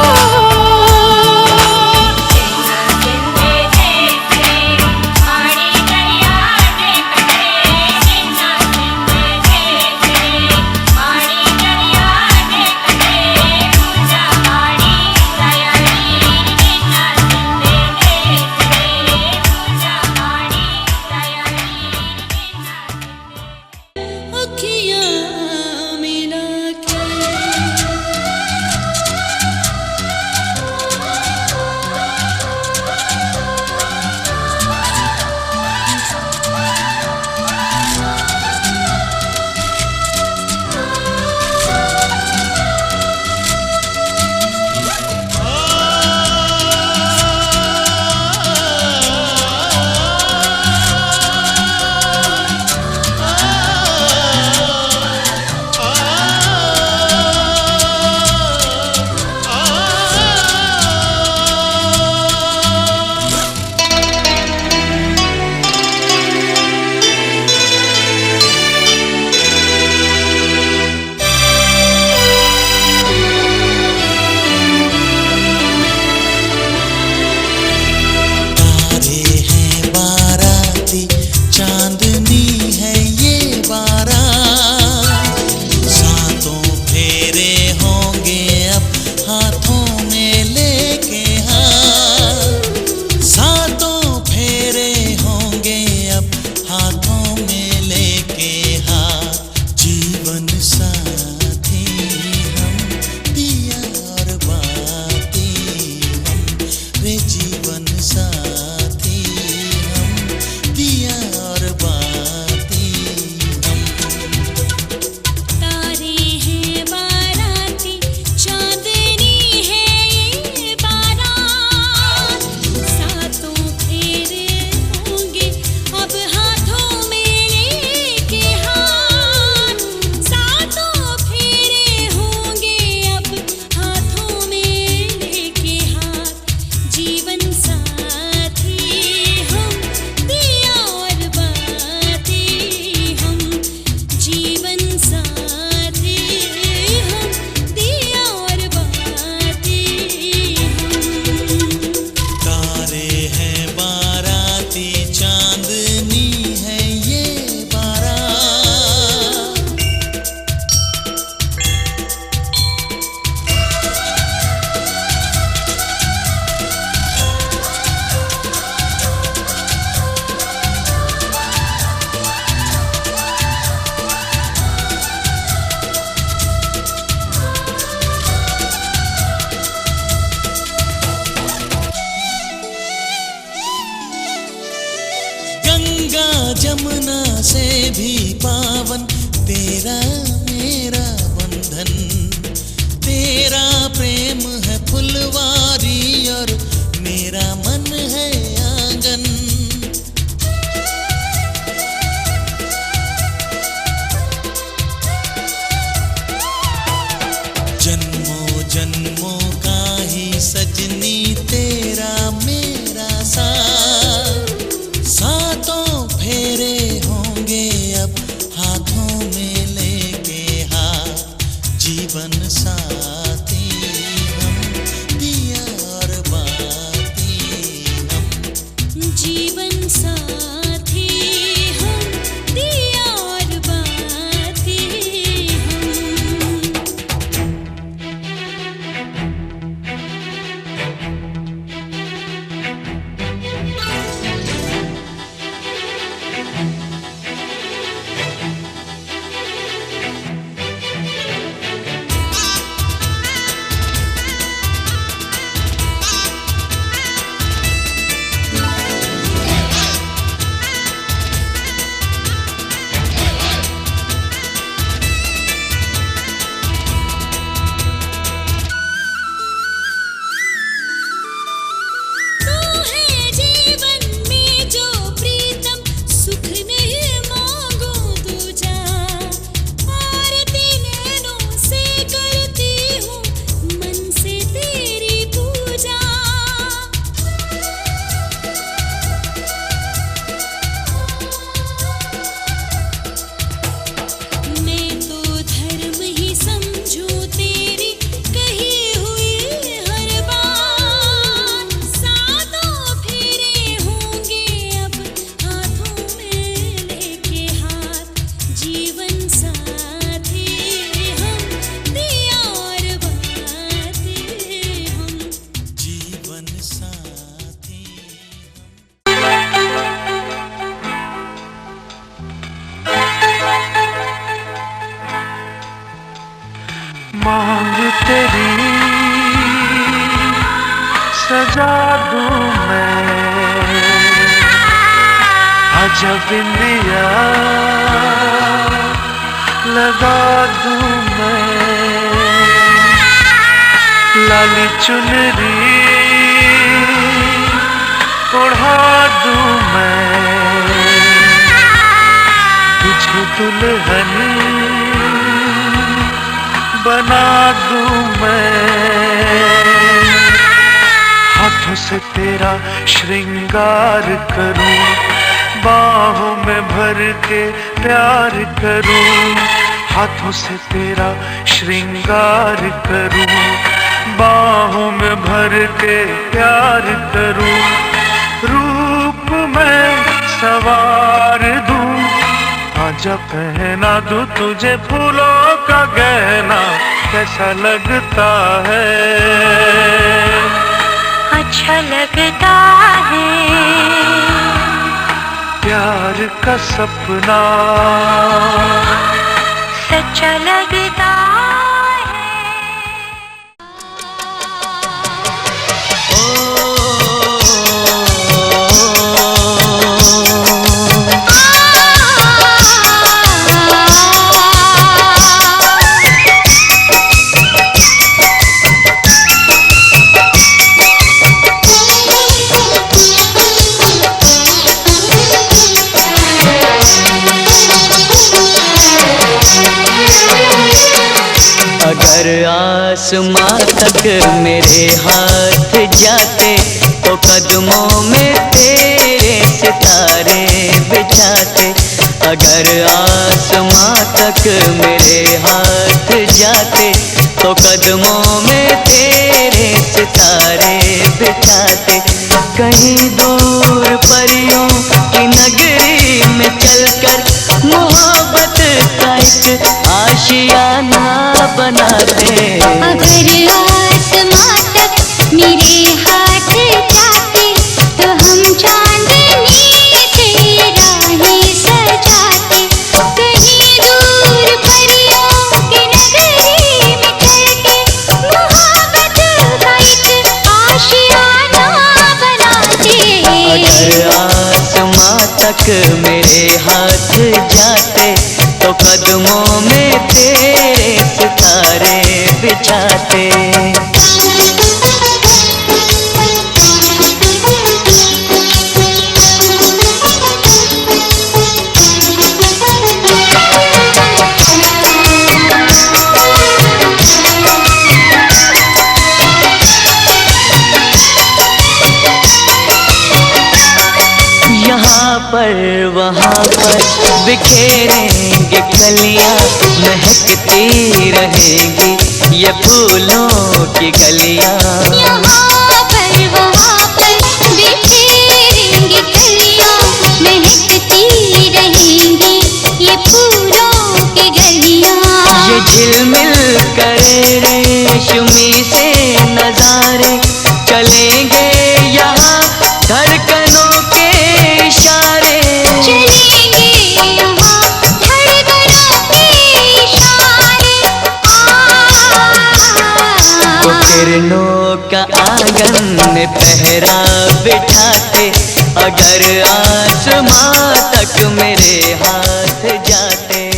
भी पावन तेरा मेरा बंधन। तेरा प्रेम है फुलवारी और मेरा मन है आंगन। जन्मों जन्मों का ही सजनी तेरा मेरा साथ। सातों फेरे होंगे अब हाथों में लेके हाथ। जीवन साथी हम दिया और बाती हम। जीवन साथी हम दिया और बाती हम। मांग तेरी सजा दूं मैं, आजा बिंदिया लगा दूं मैं, लाली चुनरी ओढ़ा दूं मैं, तुझे दुल्हन बना दूं मैं, हाथों से तेरा श्रृंगार करूं, बाहों में भर के प्यार करूं, हाथों से तेरा श्रृंगार करूं, बाहों में भर के प्यार करूं, रूप में सवार दूं, आजा पहना दूं तुझे फूलों का गहना, कैसा लगता है, अच्छा लगता है, प्यार का सपना सच्चा लगता अगर आसमां तक मेरे हाथ जाते तो कदमों में तेरे सितारे बिछाते, अगर आसमां तक मेरे हाथ जाते तो कदमों में तेरे सितारे बिछाते, कहीं दूर परियों की नगरी में चलकर मोहब्बत का एक आशियाना बनाते। अगर आसमां तक मेरे हाथ जाते तो हम चांदनी से राहें सजाते, कहीं दूर परियों की नगरी में चलके मोहब्बत का एक आशियाना बनाते। अगर आसमां तक मेरे हाथ जाते तो कदमों में तेरे सितारे बिछाते। यहाँ पर वहाँ पर बिखेरेंगे कलियाँ, महकती रहेंगी ये फूलों की गलियाँ। यहाँ पर वहाँ पर बिखेरेंगे कलियाँ, महकती रहेंगी ये फूलों की गलियाँ। ये झिलमिल करे रेशमी से नजारे चलेंगे यहाँ धड़कनों के इशारे। चलेंगे यहाँ धड़कनों के इशारे। वो किरणों का आंगन में पहरा बिठाते, अगर आसमां तक मेरे हाथ जाते।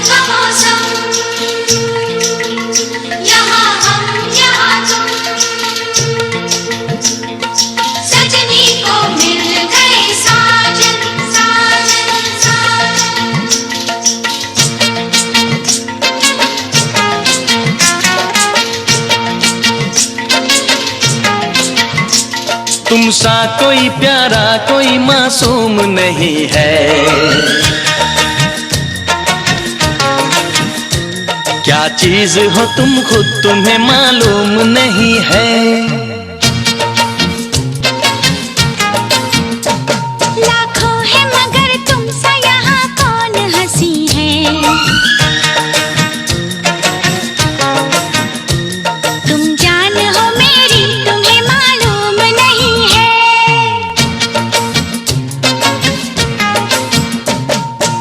का मौसम, यहाँ हम यहाँ तुम, सजनी को मिल गए साजन साजन साजन। तुम सा कोई प्यारा कोई मासूम नहीं है, क्या चीज हो तुम खुद तुम्हें मालूम नहीं है। लाखों है मगर तुम सा यहाँ कौन हंसी है, तुम जान हो मेरी तुम्हें मालूम नहीं है।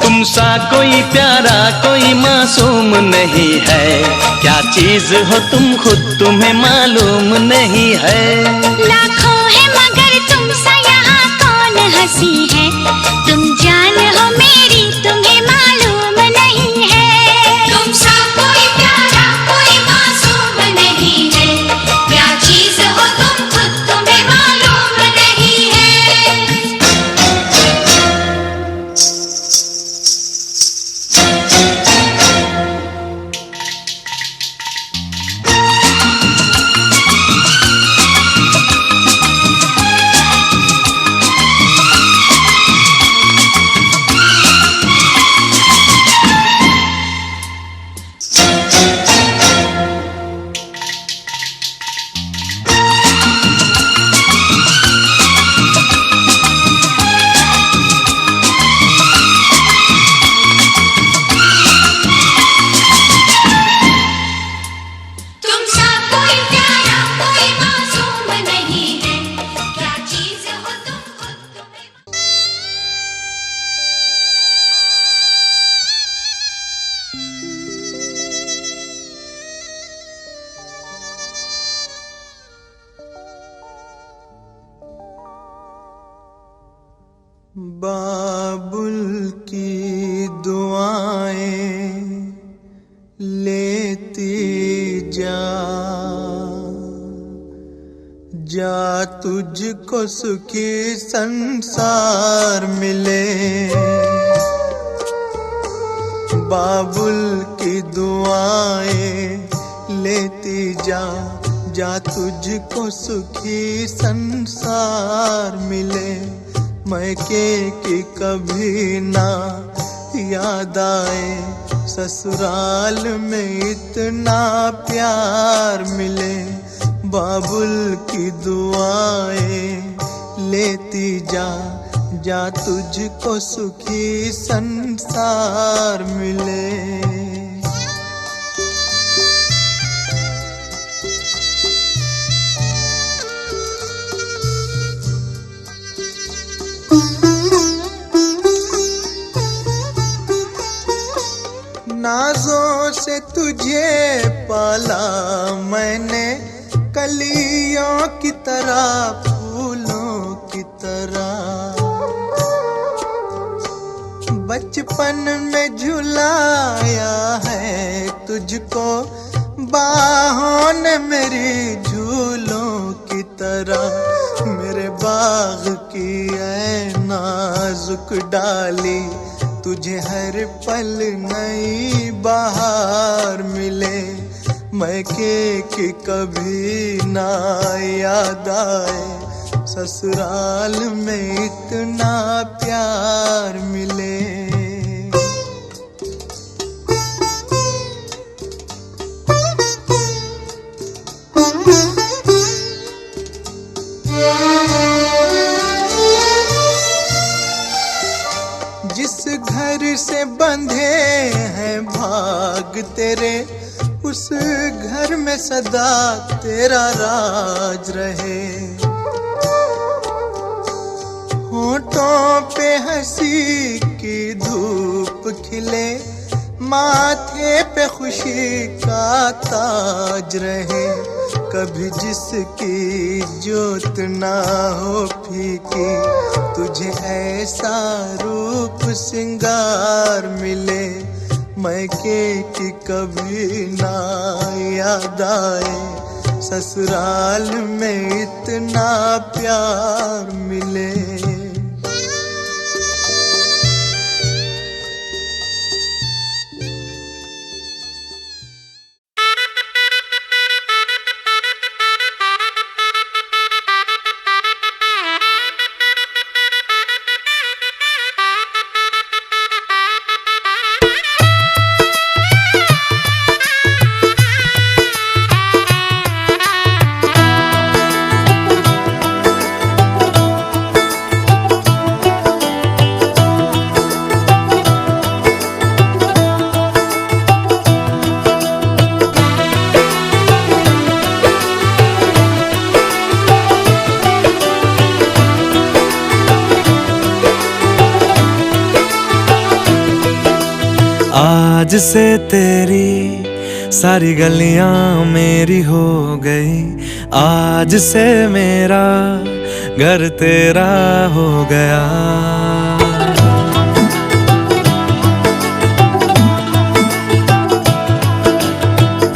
तुम सा कोई प्यारा कोई मासूम नहीं है, क्या चीज हो तुम खुद तुम्हें मालूम नहीं है। लाखों है मगर तुम सा यहाँ कौन हंसी है, तुम जान हो मेरी तुम्हें मालूम नहीं है। तुम सा कोई प्यारा कोई मासूम नहीं है, क्या चीज हो तुम खुद तुम्हें मालूम नहीं है। तुम सा कोई प्यारा कोई मासूम नहीं है, क्या चीज हो तुम खुद तुम्हें। बाबुल की दुआएं लेती जा, जा तुझको सुखी संसार मिले। बाबुल की दुआएं लेती जा, जा तुझको सुखी संसार मिले। मैके की कभी ना याद आए, ससुराल में इतना प्यार मिले। बाबुल की दुआएं लेती जा, जा तुझको सुखी संसार मिले। नाजों से तुझे पाला मैंने, कलियों की तरह फूलों की तरह। बचपन में झुलाया है तुझको बाहों ने मेरी झूलों की तरह। मेरे बाग की ऐ नाजुक डाली, तुझे हर पल नई बहार मिले। मैके की कभी ना याद आए, ससुराल में इतना प्यार मिले। जिस घर से बंधे हैं भाग तेरे, उस घर में सदा तेरा राज रहे। होठों पे हंसी की धूप खिले, माथे पे खुशी का ताज रहे। कभी जिसकी जोत ना हो फीकी, तुझे ऐसा रूप सिंगार मिले। मैके की कभी ना याद आए, ससुराल में इतना प्यार मिले। आज से तेरी सारी गलियां मेरी हो गई, आज से मेरा घर तेरा हो गया।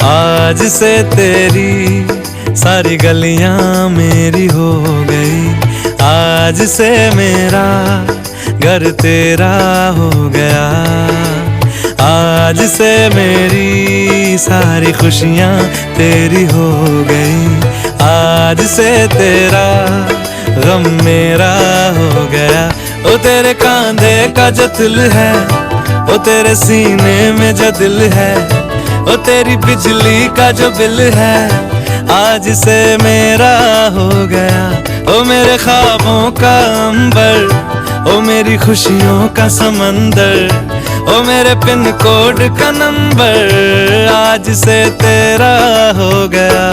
आज से तेरी सारी गलियां मेरी हो गई, आज से मेरा घर तेरा हो गया। आज से मेरी सारी खुशियां तेरी हो गई, आज से तेरा गम मेरा हो गया। ओ तेरे कांधे का जो दिल है, ओ तेरे सीने में जो दिल है, ओ तेरी बिजली का जो बिल है, आज से मेरा हो गया। ओ मेरे ख्वाबों का अंबर, ओ मेरी खुशियों का समंदर, ओ मेरे पिन कोड का नंबर, आज से तेरा हो गया।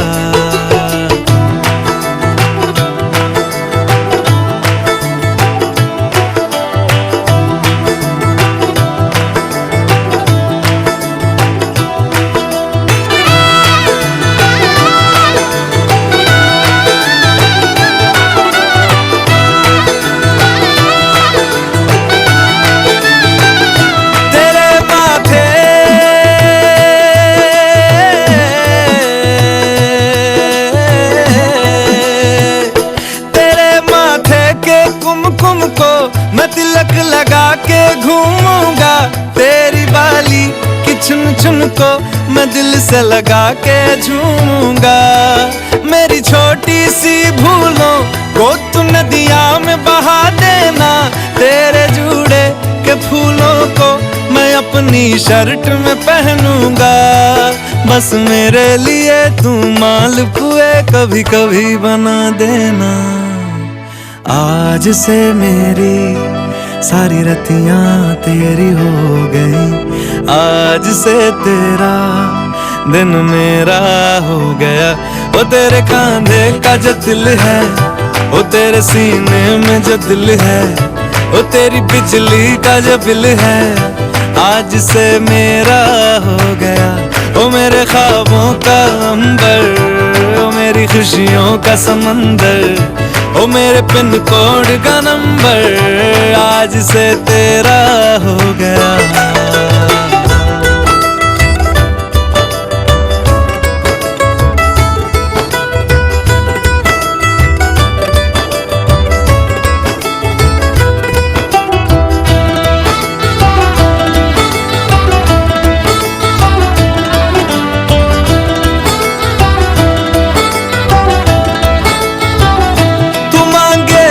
लगा के घूमूंगा, तेरी बाली की चुन चुन को मैं दिल से लगा के झूमूंगा। मेरी छोटी सी भूलों को तू नदिया में बहा देना, तेरे जूड़े के फूलों को मैं अपनी शर्ट में पहनूंगा। बस मेरे लिए तू मालपुए कभी कभी बना देना। आज से मेरी सारी रतियां तेरी हो गई, आज से तेरा दिन मेरा हो गया। ओ तेरे कांधे का जो दिल है, ओ तेरे सीने में जो दिल है, ओ तेरी बिजली का जो बिल है, आज से मेरा हो गया। ओ मेरे ख्वाबों का अंबर, ओ मेरी खुशियों का समंदर, ओ मेरे पिन कोड का नंबर, आज से तेरा हो गया।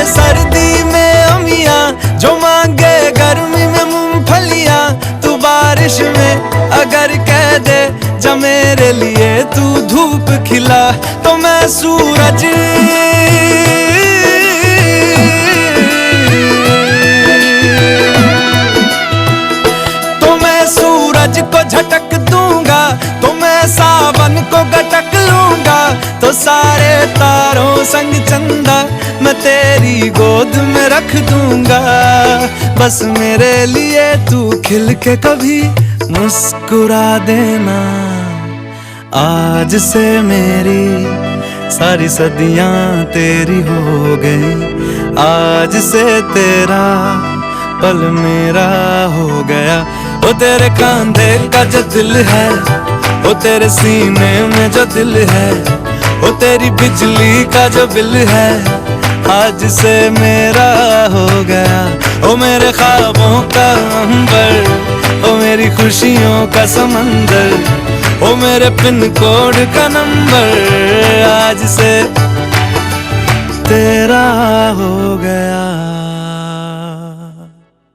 सर्दी में अमियां जो मांगे गर्मी में मूंगफलियां, तू बारिश में अगर कह दे जब मेरे लिए तू धूप खिला, तो मैं सूरज को झटक दूंगा, तो मैं सावन को गटक लूंगा। तो सारे तारों संग चंदा मैं तेरी गोद में रख दूंगा। बस मेरे लिए तू खिल के कभी मुस्कुरा देना। आज से मेरी सारी सदियां तेरी हो गई, आज से तेरा पल मेरा हो गया। ओ तेरे कांधे का जो दिल है, ओ तेरे सीने में जो दिल है, ओ तेरी बिजली का जो बिल है, आज से मेरा हो गया। ओ मेरे ख्वाबों का अंबर, ओ मेरी खुशियों का समंदर, ओ मेरे पिन कोड का नंबर, आज से तेरा हो गया।